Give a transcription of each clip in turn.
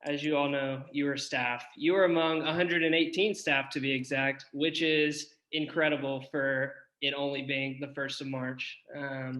as you all know, you are staff. You are among 118 staff to be exact, which is incredible for it only being the 1st of March. If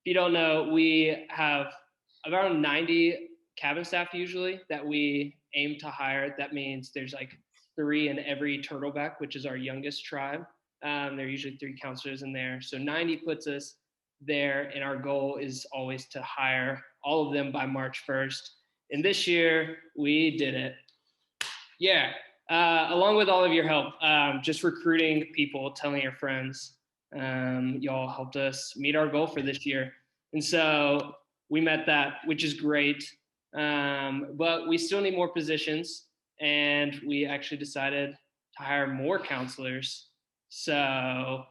you don't know, we have around 90 cabin staff usually that we aim to hire. That means there's like 3 in every turtleback, which is our youngest tribe. There are usually 3 counselors in there. So 90 puts us there, and our goal is always to hire all of them by March 1st. And this year, we did it. Yeah. Along with all of your help, just recruiting people, telling your friends, y'all helped us meet our goal for this year. And so we met that, which is great. But we still need more positions. And we actually decided to hire more counselors. So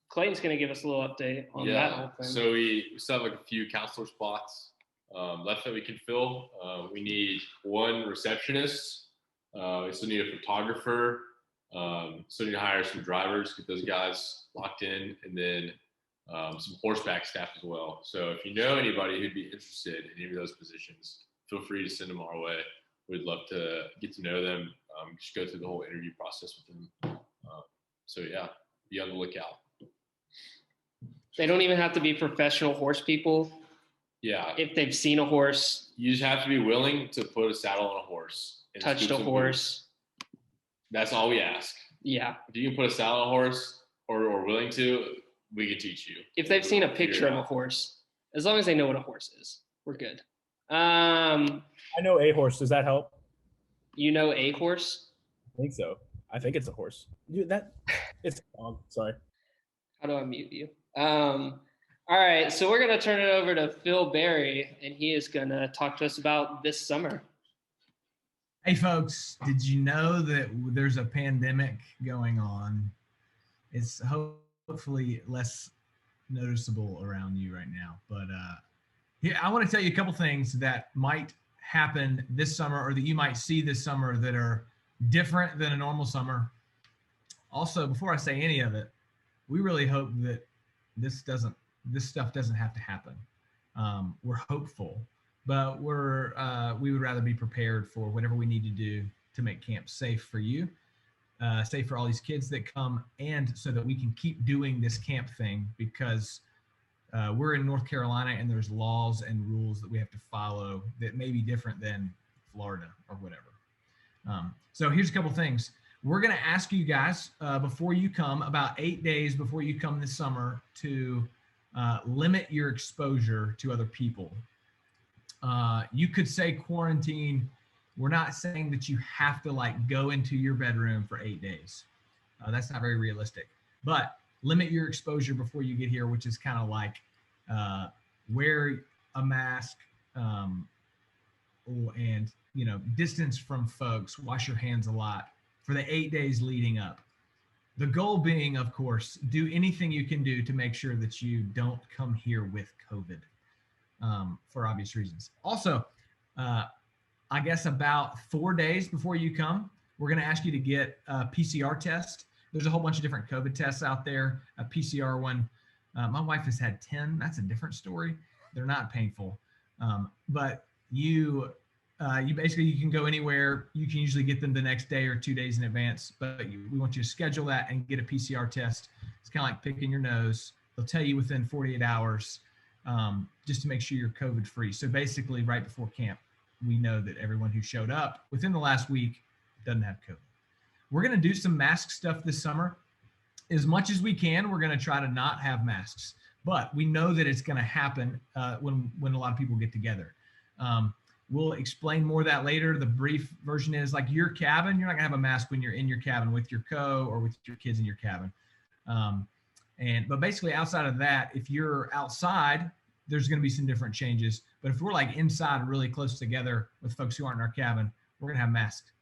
Clayton's going to give us a little update on that whole thing. So we still have like a few counselor spots left that we can fill. We need 1 receptionist. We still need a photographer. Still need to hire some drivers, get those guys locked in, and then some horseback staff as well. So if you know anybody who'd be interested in any of those positions, feel free to send them our way. We'd love to get to know them, just go through the whole interview process with them. So yeah, be on the lookout. They don't even have to be professional horse people. Yeah. If they've seen a horse. You just have to be willing to put a saddle on a horse. Touched a horse. That's all we ask. Yeah. If you can put a saddle on a horse or willing to, we can teach you. If they've seen a picture of a horse, as long as they know what a horse is, we're good. I know a horse. Does that help? You know a horse? I think so. I think it's a horse. Dude, it's a dog. Sorry. How do I mute you? All right, so we're going to turn it over to Phil Berry, and he is going to talk to us about this summer. Hey, folks, did you know that there's a pandemic going on? It's hopefully less noticeable around you right now. But yeah, I want to tell you a couple things that might happen this summer or that you might see this summer that are different than a normal summer. Also, before I say any of it, we really hope that this stuff doesn't have to happen. We're hopeful, but we would rather be prepared for whatever we need to do to make camp safe for you, safe for all these kids that come, and so that we can keep doing this camp thing, because we're in North Carolina and there's laws and rules that we have to follow that may be different than Florida or whatever. So here's a couple things. We're going to ask you guys before you come, about 8 days before you come this summer, to limit your exposure to other people. You could say quarantine. We're not saying that you have to like go into your bedroom for 8 days. That's not very realistic, but limit your exposure before you get here, which is kind of like wear a mask and, you know, distance from folks, wash your hands a lot for the 8 days leading up. The goal being, of course, do anything you can do to make sure that you don't come here with COVID for obvious reasons. Also, I guess about 4 days before you come, we're going to ask you to get a PCR test. There's a whole bunch of different COVID tests out there. A PCR one, my wife has had 10. That's a different story. They're not painful, but you basically, you can go anywhere. You can usually get them the next day or 2 days in advance, but we want you to schedule that and get a PCR test. It's kind of like picking your nose. They'll tell you within 48 hours just to make sure you're COVID free. So basically right before camp, we know that everyone who showed up within the last week doesn't have COVID. We're going to do some mask stuff this summer. As much as we can, we're going to try to not have masks, but we know that it's going to happen when a lot of people get together. We'll explain more of that later. The brief version is like your cabin, you're not gonna have a mask when you're in your cabin with your or with your kids in your cabin. But basically outside of that, if you're outside, there's gonna be some different changes. But if we're like inside really close together with folks who aren't in our cabin, we're gonna have masks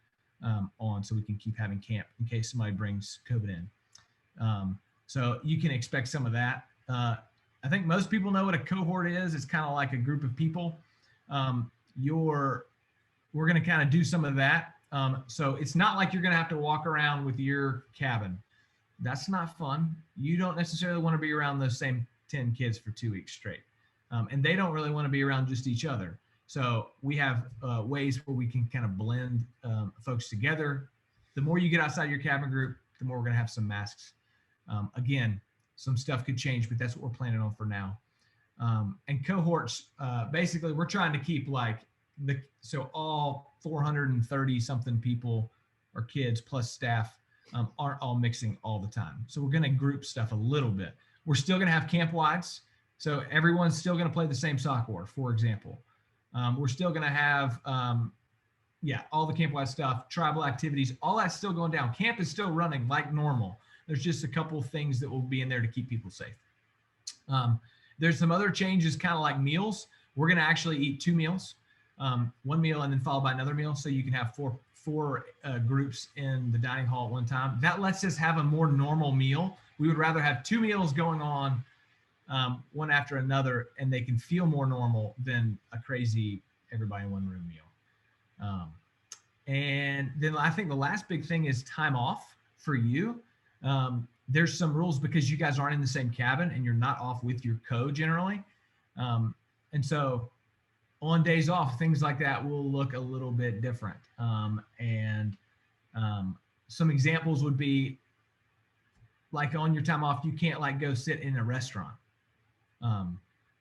on so we can keep having camp in case somebody brings COVID in. So you can expect some of that. I think most people know what a cohort is. It's kind of like a group of people. We're going to kind of do some of that. So it's not like you're going to have to walk around with your cabin. That's not fun. You don't necessarily want to be around those same 10 kids for 2 weeks straight. And they don't really want to be around just each other. So we have ways where we can kind of blend folks together. The more you get outside your cabin group, the more we're going to have some masks. Again, some stuff could change, but that's what we're planning on for now. And cohorts, basically, we're trying to keep so all 430 something people or kids plus staff aren't all mixing all the time. So we're going to group stuff a little bit. We're still going to have camp wides. So everyone's still going to play the same sock war, for example. We're still going to have, all the camp wide stuff, tribal activities, all that's still going down. Camp is still running like normal. There's just a couple of things that will be in there to keep people safe. There's some other changes, kind of like meals. We're going to actually eat 2 meals, one meal and then followed by another meal. So you can have four groups in the dining hall at one time. That lets us have a more normal meal. We would rather have 2 meals going on one after another, and they can feel more normal than a crazy everybody in one room meal. And then I think the last big thing is time off for you. There's some rules because you guys aren't in the same cabin and you're not off with your co generally. And so on days off, things like that will look a little bit different. Some examples would be like on your time off, you can't like go sit in a restaurant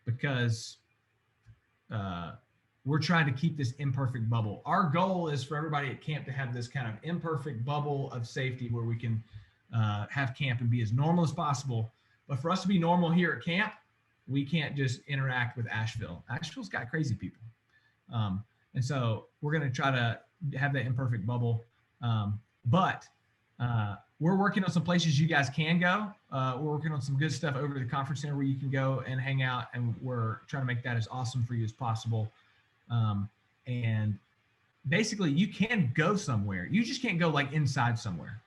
because we're trying to keep this imperfect bubble. Our goal is for everybody at camp to have this kind of imperfect bubble of safety where we can have camp and be as normal as possible. But for us to be normal here at camp, we can't just interact with Asheville. Asheville's got crazy people. And so we're going to try to have that imperfect bubble. But we're working on some places you guys can go. We're working on some good stuff over the conference center where you can go and hang out. And we're trying to make that as awesome for you as possible. And basically you can go somewhere. You just can't go like inside somewhere.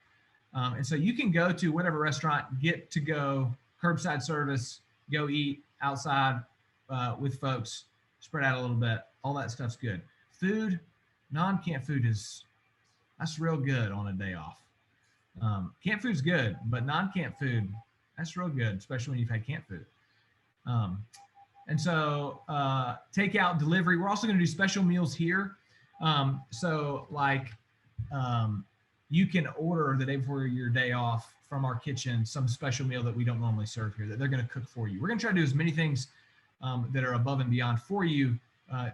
And so you can go to whatever restaurant, get to go, curbside service, go eat outside with folks, spread out a little bit. All that stuff's good. Food, non-camp food that's real good on a day off. Camp food's good, but non-camp food, that's real good, especially when you've had camp food. And so takeout, delivery, we're also going to do special meals here. You can order the day before your day off from our kitchen some special meal that we don't normally serve here that they're going to cook for you. We're going to try to do as many things that are above and beyond for you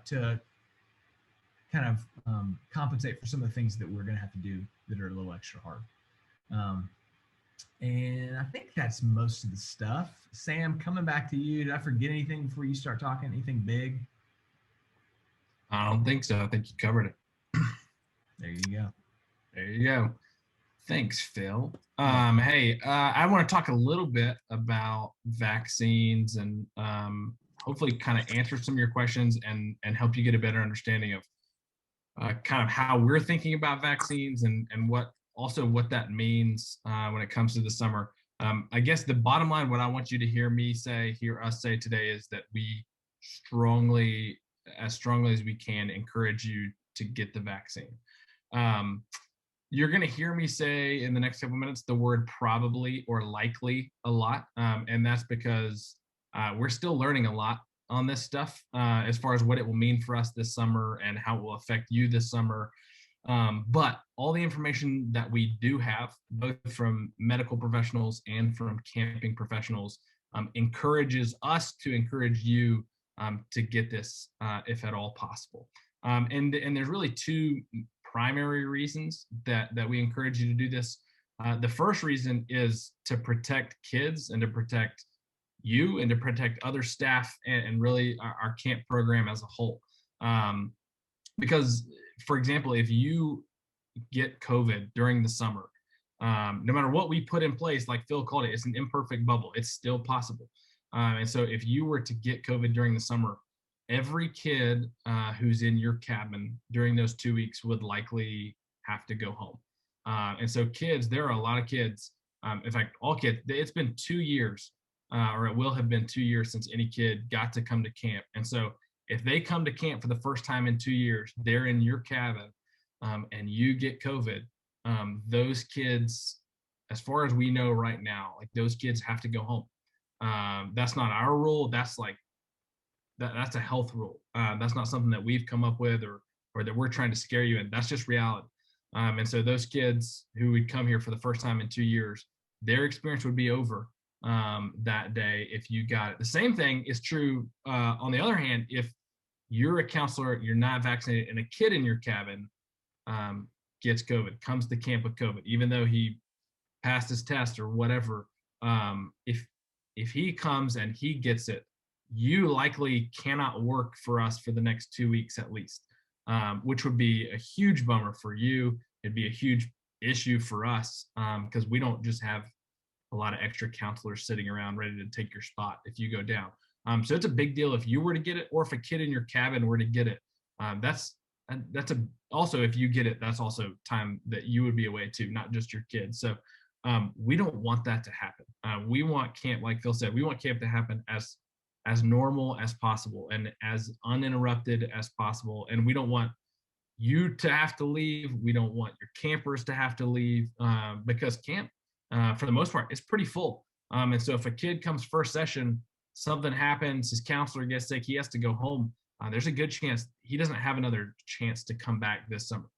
to kind of compensate for some of the things that we're going to have to do that are a little extra hard. And I think that's most of the stuff. Sam, coming back to you. Did I forget anything before you start talking? Anything big? I don't think so. I think you covered it. There you go. There you go. Thanks, Phil. Hey, I want to talk a little bit about vaccines and hopefully kind of answer some of your questions and help you get a better understanding of kind of how we're thinking about vaccines and what that means when it comes to the summer. I guess the bottom line, what I want you to hear us say today is that we as strongly as we can, encourage you to get the vaccine. You're going to hear me say in the next couple minutes the word probably or likely a lot. And that's because we're still learning a lot on this stuff as far as what it will mean for us this summer and how it will affect you this summer. But all the information that we do have, both from medical professionals and from camping professionals, encourages us to encourage you to get this if at all possible. And there's really 2 primary reasons that we encourage you to do this. The first reason is to protect kids and to protect you and to protect other staff and really our camp program as a whole. Because, for example, if you get COVID during the summer, no matter what we put in place, like Phil called it, it's an imperfect bubble. It's still possible. And so if you were to get COVID during the summer, every kid who's in your cabin during those 2 weeks would likely have to go home. And so kids, there are a lot of kids, in fact, all kids, it's been 2 years, or it will have been 2 years since any kid got to come to camp. And so if they come to camp for the first time in 2 years, they're in your cabin and you get COVID, those kids, as far as we know right now, like those kids have to go home. That's not our rule. That's like that's a health rule. That's not something that we've come up with or that we're trying to scare you in. That's just reality. And so those kids who would come here for the first time in 2 years, their experience would be over that day if you got it. The same thing is true on the other hand, if you're a counselor, you're not vaccinated, and a kid in your cabin gets COVID, comes to camp with COVID, even though he passed his test or whatever, if he comes and he gets it, you likely cannot work for us for the next 2 weeks at least, which would be a huge bummer for you. It'd be a huge issue for us because we don't just have a lot of extra counselors sitting around ready to take your spot if you go down. So it's a big deal if you were to get it, or if a kid in your cabin were to get it. Also, if you get it, that's also time that you would be away too, not just your kids. So we don't want that to happen. We want camp, like Phil said, we want camp to happen as normal as possible and as uninterrupted as possible. And we don't want you to have to leave. We don't want your campers to have to leave because camp, for the most part, is pretty full. And so if a kid comes first session, something happens, his counselor gets sick, he has to go home. There's a good chance he doesn't have another chance to come back this summer.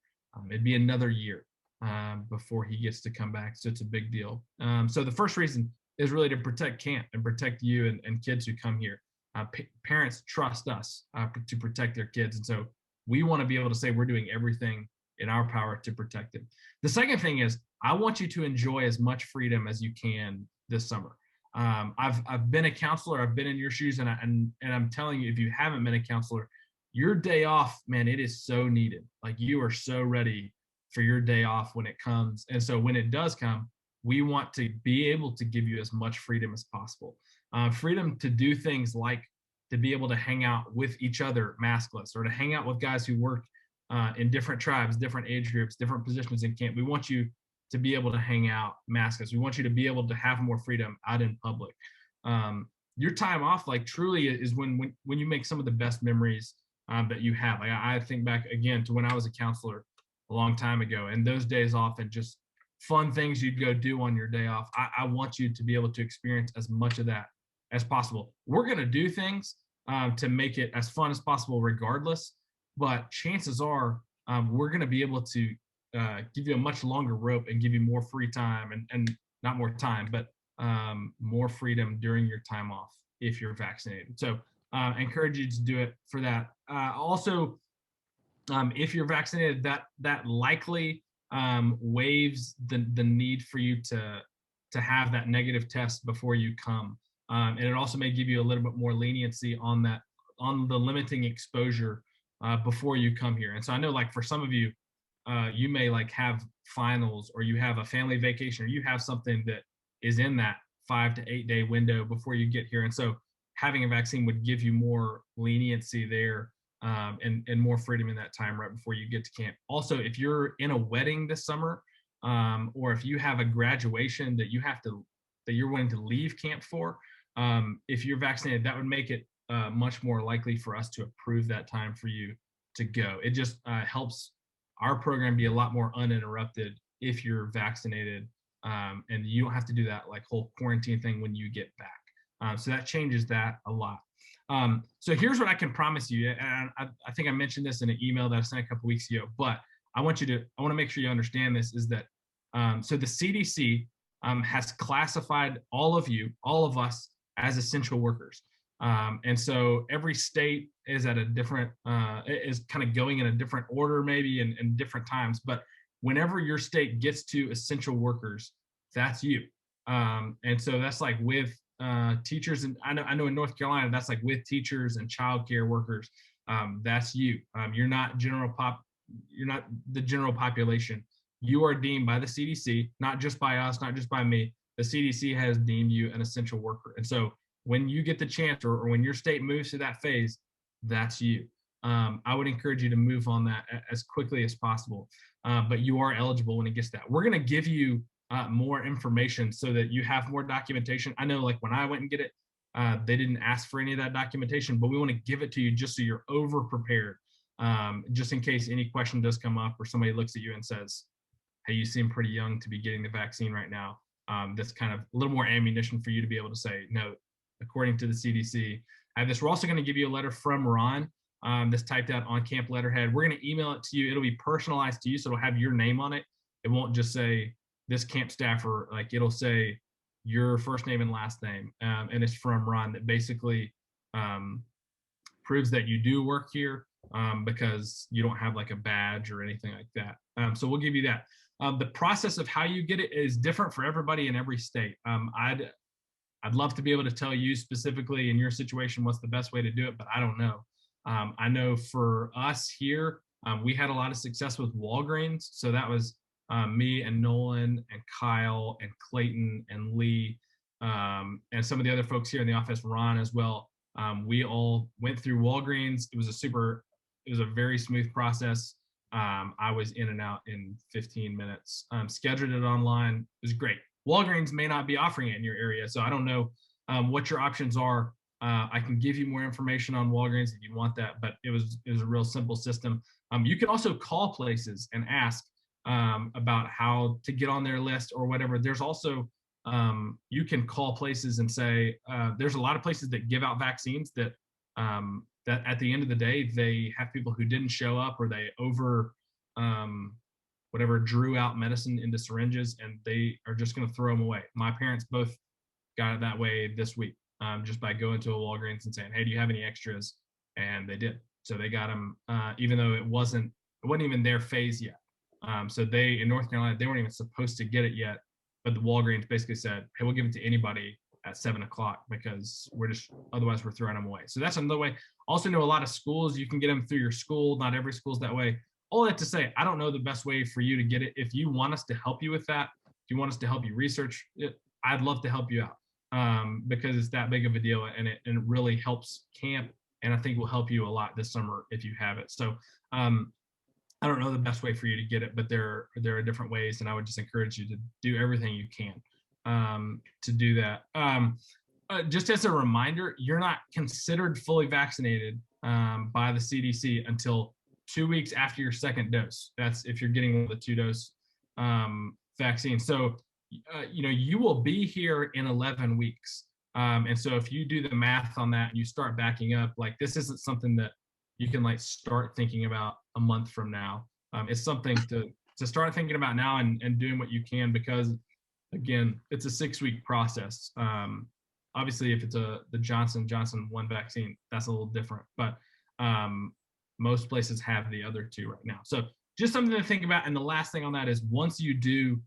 It'd be another year before he gets to come back. So it's a big deal. So the first reason is really to protect camp and protect you and kids who come here. Parents trust us to protect their kids. And so we want to be able to say we're doing everything in our power to protect them. The second thing is I want you to enjoy as much freedom as you can this summer. I've been a counselor. I've been in your shoes, and I'm telling you, if you haven't been a counselor, your day off, man, it is so needed. Like you are so ready for your day off when it comes. And so when it does come, we want to be able to give you as much freedom as possible. Freedom to do things like to be able to hang out with each other maskless, or to hang out with guys who work in different tribes, different age groups, different positions in camp. We want you to be able to hang out maskless. We want you to be able to have more freedom out in public. Your time off, like truly, is when you make some of the best memories that you have. Like I think back again to when I was a counselor a long time ago, and those days off and just fun things you'd go do on your day off. I want you to be able to experience as much of that as possible. We're going to do things to make it as fun as possible regardless, but chances are we're going to be able to give you a much longer rope and give you more free time and not more time, but more freedom during your time off if you're vaccinated. So I encourage you to do it for that. Also, if you're vaccinated, that likely waives the need for you to have that negative test before you come. And it also may give you a little bit more leniency on the limiting exposure before you come here. And so I know, like for some of you, you may like have finals, or you have a family vacation, or you have something that is in that 5 to 8 day window before you get here. And so having a vaccine would give you more leniency there and more freedom in that time right before you get to camp. Also, if you're in a wedding this summer, or if you have a graduation that you're wanting to leave camp for, if you're vaccinated, that would make it much more likely for us to approve that time for you to go. It just helps our program be a lot more uninterrupted if you're vaccinated, and you don't have to do that like whole quarantine thing when you get back. So that changes that a lot. So here's what I can promise you, and I think I mentioned this in an email that I sent a couple weeks ago, but I want to make sure you understand this, is that so the CDC has classified all of us as essential workers. And so every state is at a different, is kind of going in a different order, maybe in different times. But whenever your state gets to essential workers, that's you. And so that's like with teachers, and I know in North Carolina, that's like with teachers and childcare workers. That's you. You're not you're not the general population. You are deemed by the CDC, not just by us, not just by me. The CDC has deemed you an essential worker. And so when you get the chance, or when your state moves to that phase, that's you. I would encourage you to move on that as quickly as possible. But you are eligible when it gets to that. We're going to give you more information so that you have more documentation. I know, like when I went and get it, they didn't ask for any of that documentation, but we want to give it to you just so you're over prepared, just in case any question does come up, or somebody looks at you and says, hey, you seem pretty young to be getting the vaccine right now. That's kind of a little more ammunition for you to be able to say, no, according to the CDC, have this. We're also going to give you a letter from Ron that's typed out on camp letterhead. We're going to email it to you. It'll be personalized to you, so it'll have your name on it. It won't just say this camp staffer. Like, it'll say your first name and last name, and it's from Ron that basically proves that you do work here, because you don't have like a badge or anything like that. So we'll give you that. The process of how you get it is different for everybody in every state. I'd love to be able to tell you specifically in your situation what's the best way to do it, but I don't know. I know for us here, we had a lot of success with Walgreens. So that was me and Nolan and Kyle and Clayton and Lee, and some of the other folks here in the office, Ron as well. We all went through Walgreens. It was a very smooth process. I was in and out in 15 minutes. Scheduled it online. It was great. Walgreens may not be offering it in your area, so I don't know what your options are. I can give you more information on Walgreens if you want that, but it was a real simple system. You can also call places and ask about how to get on their list or whatever. There's also you can call places and say there's a lot of places that give out vaccines that that at the end of the day they have people who didn't show up, or they whatever drew out medicine into syringes, and they are just going to throw them away. My parents both got it that way this week, just by going to a Walgreens and saying, hey, do you have any extras? And they did. So they got them, even though it wasn't even their phase yet. So they, in North Carolina, they weren't even supposed to get it yet, but the Walgreens basically said, hey, we'll give it to anybody at 7:00 because otherwise we're throwing them away. So that's another way. Also know a lot of schools, you can get them through your school. Not every school's that way. All that to say, I don't know the best way for you to get it. If you want us to help you with that, if you want us to help you research it, I'd love to help you out, because it's that big of a deal, and it really helps camp, and I think will help you a lot this summer if you have it. So I don't know the best way for you to get it, but there are different ways, and I would just encourage you to do everything you can to do that. Just as a reminder, you're not considered fully vaccinated by the CDC until 2 weeks after your second dose. That's if you're getting the 2-dose vaccine. So, you will be here in 11 weeks. And so if you do the math on that and you start backing up, like, this isn't something that you can like start thinking about a month from now. It's something to start thinking about now and doing what you can, because again, it's a 6-week process. Obviously if it's the Johnson & Johnson 1 vaccine, that's a little different, but most places have the other 2 right now. So just something to think about. And the last thing on that is, once you do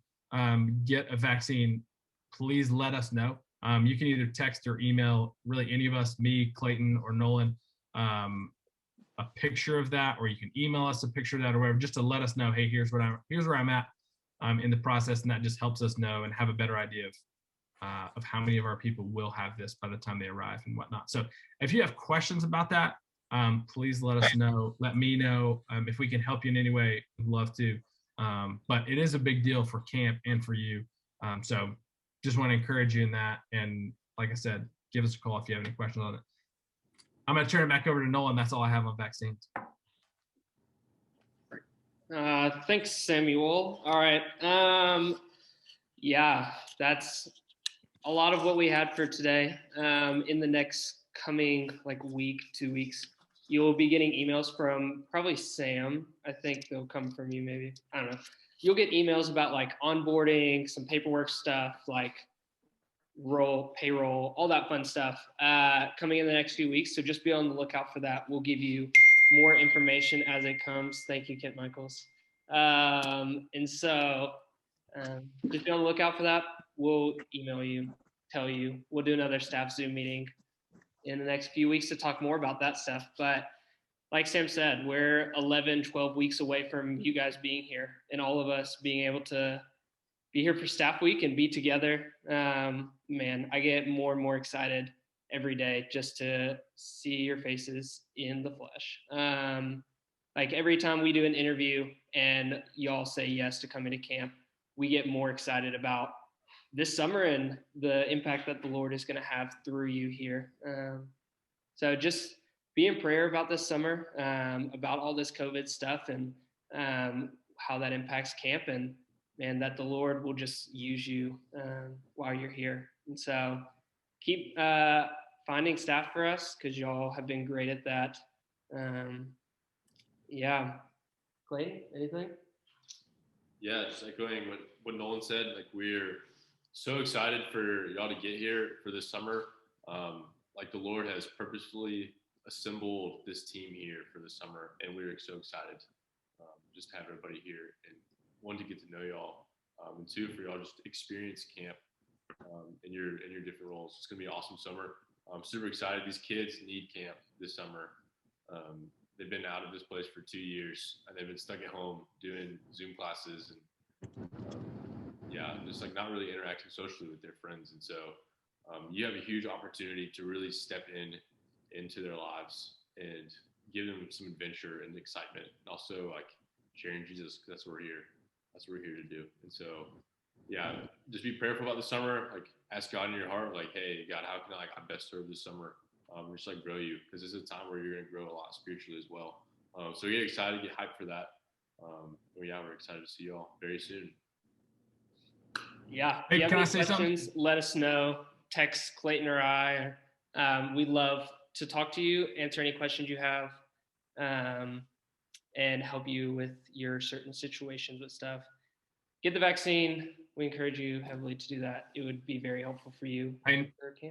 get a vaccine, please let us know. You can either text or email, really any of us, me, Clayton, or Nolan, a picture of that, or you can email us a picture of that or whatever, just to let us know, hey, here's where I'm at in the process. And that just helps us know and have a better idea of how many of our people will have this by the time they arrive and whatnot. So if you have questions about that, please let us know. Let me know. If we can help you in any way, we'd love to. But it is a big deal for camp and for you. So just want to encourage you in that. And like I said, give us a call if you have any questions on it. I'm going to turn it back over to Nolan. That's all I have on vaccines. Thanks, Samuel. All right. Yeah, that's a lot of what we had for today. In the next coming week, 2 weeks, you'll be getting emails from probably Sam. I think they'll come from you, maybe. I don't know. You'll get emails about onboarding, some paperwork stuff, payroll, all that fun stuff coming in the next few weeks. So just be on the lookout for that. We'll give you more information as it comes. Thank you, Kent Michaels. And so just be on the lookout for that. We'll email you, tell you. We'll do another staff Zoom meeting in the next few weeks to talk more about that stuff. But like Sam said, we're 11, 12 weeks away from you guys being here and all of us being able to be here for staff week and be together. Man, I get more and more excited every day just to see your faces in the flesh. Every time we do an interview and y'all say yes to coming to camp, we get more excited about this summer and the impact that the Lord is going to have through you here. So just be in prayer about this summer, about all this COVID stuff and how that impacts camp, and that the Lord will just use you while you're here. And so keep finding staff for us, because y'all have been great at that. Yeah. Clayton, anything? Yeah, just echoing what Nolan said. Like, we're so excited for y'all to get here for this summer. Like, the Lord has purposefully assembled this team here for the summer, and we're so excited just to have everybody here, and one, to get to know y'all, and two, for y'all just to experience camp in your different roles. It's gonna be an awesome summer. I'm super excited. These kids need camp this summer. They've been out of this place for 2 years, and they've been stuck at home doing Zoom classes and just like not really interacting socially with their friends. And so you have a huge opportunity to really step into their lives and give them some adventure and excitement, and also like sharing Jesus, because that's what we're here. That's what we're here to do. And so, just be prayerful about the summer. Like, ask God in your heart, like, hey, God, how can I best serve this summer? Just like grow you, because this is a time where you're going to grow a lot spiritually as well. So get excited, get hyped for that. We're excited to see you all very soon. Yeah. Hey, if you have can I any say something? questions, let us know. Text Clayton or I. We'd love to talk to you, answer any questions you have, and help you with your certain situations with stuff. Get the vaccine. We encourage you heavily to do that. It would be very helpful for you. And